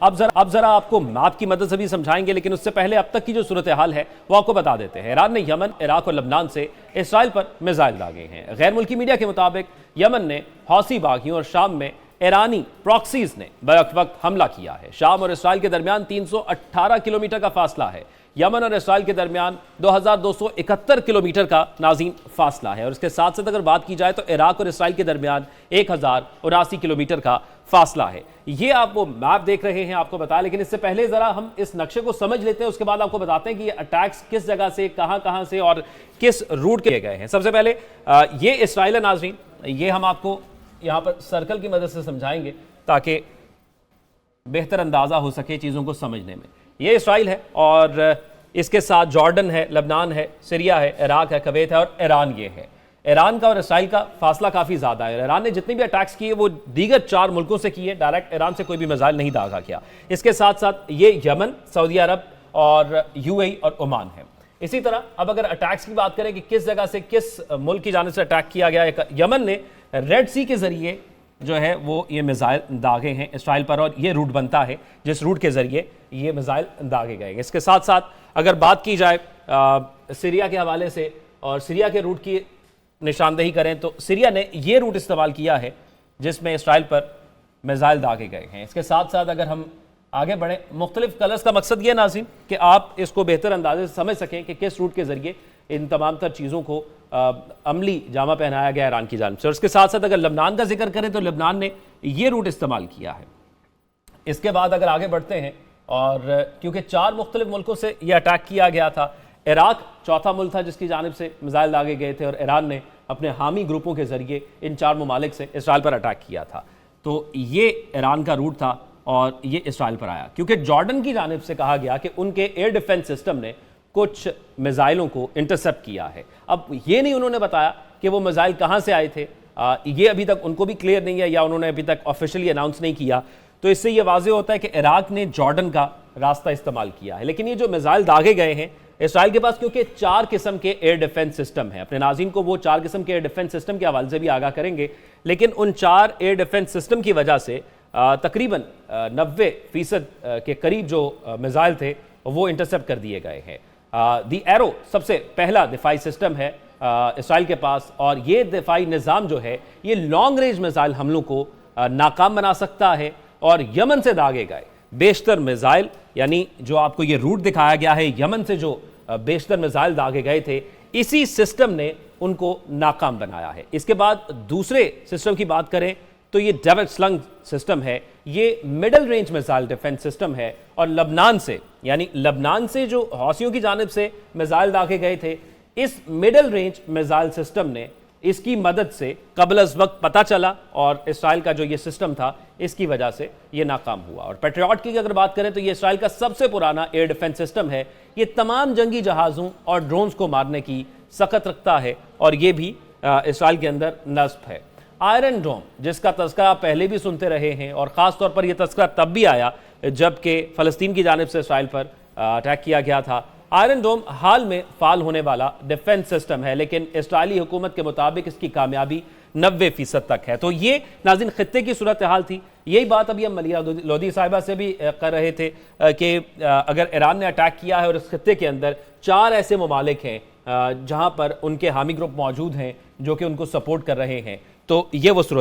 अब जरा आपको मैप की मदद से भी समझाएंगे, लेकिन उससे पहले अब तक की जो सूरत हाल है वो आपको बता देते हैं। ईरान ने यमन, इराक और लबनान से इसराइल पर मिसाइल दागे हैं। गैर मुल्की मीडिया के मुताबिक यमन ने हौसी बागियों और शाम में ईरानी प्रॉक्सीज ने बैक वक्त हमला किया है। शाम और इसराइल के दरमियान 318 किलोमीटर का फासला है। यमन और इसराइल के दरमियान 2271 किलोमीटर का नाज़ीन फासला है। और इसके साथ साथ अगर बात की जाए तो इराक और इसराइल के दरमियान 1079 किलोमीटर का फासला है। ये आप वो मैप देख रहे हैं, आपको बताया, लेकिन इससे पहले जरा हम इस नक्शे को समझ लेते हैं, उसके बाद आपको बताते हैं कि ये अटैक्स किस जगह से कहां से और किस रूट किए गए हैं। सबसे पहले ये इसराइल है नाज़रीन, ये हम आपको यहां पर सर्कल की मदद से समझाएंगे ताकि बेहतर अंदाजा हो सके चीज़ों को समझने में। ये इसराइल है और इसके साथ जॉर्डन है, लबनान है, सीरिया है, इराक है, कुवैत है और ईरान ये है। ईरान का और इसराइल का फासला काफ़ी ज़्यादा है। ईरान ने जितने भी अटैक्स किए वो दीगर 4 मुल्कों से किए, डायरेक्ट ईरान से कोई भी मिसाइल नहीं दागा किया। इसके साथ साथ ये यमन, सऊदी अरब और यूएई और ओमान है। इसी तरह अब अगर अटैक्स की बात करें कि किस जगह से किस मुल्क की जानिब से अटैक किया गया, यमन ने रेड सी के जरिए जो है वो ये मिसाइल दागे हैं इसराइल पर, और ये रूट बनता है जिस रूट के जरिए ये मिसाइल दागे गए। इसके साथ साथ अगर बात की जाए सीरिया के हवाले से और सीरिया के रूट की निशानदेही करें तो सीरिया ने ये रूट इस्तेमाल किया है जिसमें इसराइल पर मिसाइल दागे गए हैं। इसके साथ साथ अगर हम आगे बढ़ें, मुख्तलिफ कलर्स का मकसद ये नाज़रीन कि आप इसको बेहतर अंदाजे से समझ सकें कि किस रूट के जरिए इन तमाम तर चीज़ों को अमली जामा पहनाया गया ईरान की जानिब से। और इसके साथ साथ अगर लबनान का जिक्र करें तो लबनान ने ये रूट इस्तेमाल किया है। इसके बाद अगर आगे बढ़ते हैं, और क्योंकि 4 मुख्तलिफ मुल्कों से ये अटैक किया गया था, इराक चौथा मुल्क था जिसकी जानिब से मिसाइल दागे गए थे, और ईरान ने अपने हामी ग्रुपों के जरिए इन 4 ममालिक से इसराइल पर अटैक किया था। तो ये ईरान का रूट था और ये इसराइल पर आया क्योंकि जॉर्डन की जानिब से कहा गया कि उनके एयर डिफेंस सिस्टम ने कुछ मिसाइलों को इंटरसेप्ट किया है। अब ये नहीं उन्होंने बताया कि वो मिसाइल कहाँ से आए थे, ये अभी तक उनको भी क्लियर नहीं है या उन्होंने अभी तक ऑफिशियली अनाउंस नहीं किया। तो इससे ये वाज़ेह होता है कि इराक ने जॉर्डन का रास्ता इस्तेमाल किया है। लेकिन ये जो मिसाइल दागे गए हैं इसराइल के पास, क्योंकि 4 किस्म के एयर डिफेंस सिस्टम है, अपने नाज़रीन को वो 4 किस्म के एयर डिफेंस सिस्टम के हवाले से भी आगाह करेंगे, लेकिन उन 4 एयर डिफेंस सिस्टम की वजह से तकरीबन 90% के करीब जो मिसाइल थे वो इंटरसेप्ट कर दिए गए हैं। दी एरो सबसे पहला दिफाई सिस्टम है इसराइल के पास, और ये दिफाई निज़ाम जो है ये लॉन्ग रेंज मिसाइल हमलों को नाकाम बना सकता है। और यमन से दागे गए बेशतर मिसाइल, यानी जो आपको ये रूट दिखाया गया है, यमन से जो बेशतर मिसाइल दागे गए थे, इसी सिस्टम ने उनको नाकाम बनाया है। इसके बाद दूसरे सिस्टम की बात करें तो ये डेविड स्लंग सिस्टम है, ये middle range missile defence system है। और लबनान से, यानी लबनान से जो हौसियों की जानिब से मिसाइल दागे गए थे, इस मिडल रेंज मिसाइल सिस्टम ने इसकी मदद से कबल अज़ वक्त पता चला और इसराइल का जो ये सिस्टम था इसकी वजह से ये नाकाम हुआ। और पैट्रियट की अगर बात करें तो ये इसराइल का सबसे पुराना एयर डिफेंस सिस्टम है। ये तमाम जंगी जहाज़ों और ड्रोन्स को मारने की सकत रखता है और ये भी इसराइल के अंदर नस्ब है। आयरन डोम, जिसका तज़किरा आप पहले भी सुनते रहे हैं, और ख़ास तौर पर यह तज़किरा तब भी आया जबकि फ़लस्तीन की जानिब से इसराइल पर अटैक किया गया था। आयरन डोम हाल में फ़ाल होने वाला डिफेंस सिस्टम है, लेकिन इसराइली हुकूमत के मुताबिक इसकी कामयाबी 90% तक है। तो ये नाज़रीन खित्ते की सूरत हाल थी। यही बात अभी हम मलिया लोधी साहिबा से भी कर रहे थे कि अगर ईरान ने अटैक किया है और इस खित्ते के अंदर 4 ऐसे ममालिक हैं जहाँ पर उनके हामी ग्रुप मौजूद हैं जो कि उनको सपोर्ट कर रहे हैं, तो ये वो सूरत